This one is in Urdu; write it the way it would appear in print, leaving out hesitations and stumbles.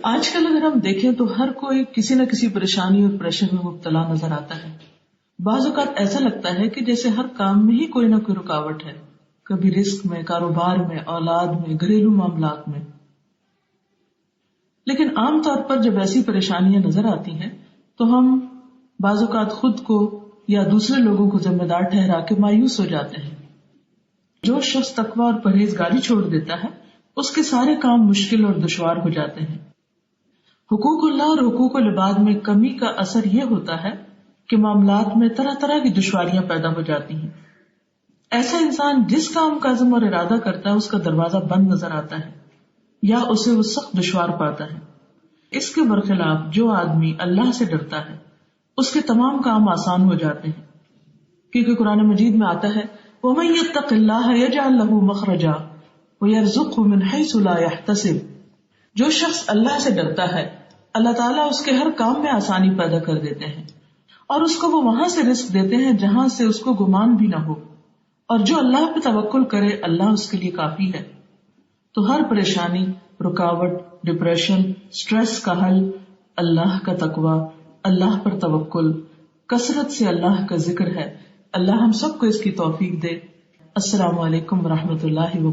آج کل اگر ہم دیکھیں تو ہر کوئی کسی نہ کسی پریشانی اور پریشر میں مبتلا نظر آتا ہے. بعض اوقات ایسا لگتا ہے کہ جیسے ہر کام میں ہی کوئی نہ کوئی رکاوٹ ہے، کبھی رزق میں، کاروبار میں، اولاد میں، گھریلو معاملات میں. لیکن عام طور پر جب ایسی پریشانیاں نظر آتی ہیں تو ہم بعض اوقات خود کو یا دوسرے لوگوں کو ذمہ دار ٹھہرا کے مایوس ہو جاتے ہیں. جو شخص تقویٰ اور پرہیزگاری چھوڑ دیتا ہے اس کے سارے کام مشکل اور دشوار ہو جاتے ہیں. حقوق اللہ اور حقوق العباد میں کمی کا اثر یہ ہوتا ہے کہ معاملات میں طرح طرح کی دشواریاں پیدا ہو جاتی ہیں. ایسا انسان جس کام کا عزم اور ارادہ کرتا ہے اس کا دروازہ بند نظر آتا ہے یا اسے وہ سخت دشوار پاتا ہے. اس کے برخلاف جو آدمی اللہ سے ڈرتا ہے اس کے تمام کام آسان ہو جاتے ہیں، کیونکہ قرآن مجید میں آتا ہے وَمَن يَتَّقِ اللَّهَ يَجْعَل لَّهُ مَخْرَجًا وَيَرْزُقْهُ مِنْ حَيْثُ لَا يَحْتَسِبُ. جو شخص اللہ سے ڈرتا ہے اللہ تعالیٰ اس کے ہر کام میں آسانی پیدا کر دیتے ہیں اور اس کو وہ وہاں سے رزق دیتے ہیں جہاں سے اس کو گمان بھی نہ ہو. اور جو اللہ پہ توکل کرے اللہ اس کے لیے کافی ہے. تو ہر پریشانی، رکاوٹ، ڈپریشن، سٹریس کا حل اللہ کا تقویٰ، اللہ پر توکل، کثرت سے اللہ کا ذکر ہے. اللہ ہم سب کو اس کی توفیق دے. السلام علیکم ورحمۃ اللہ وبرکاتہ.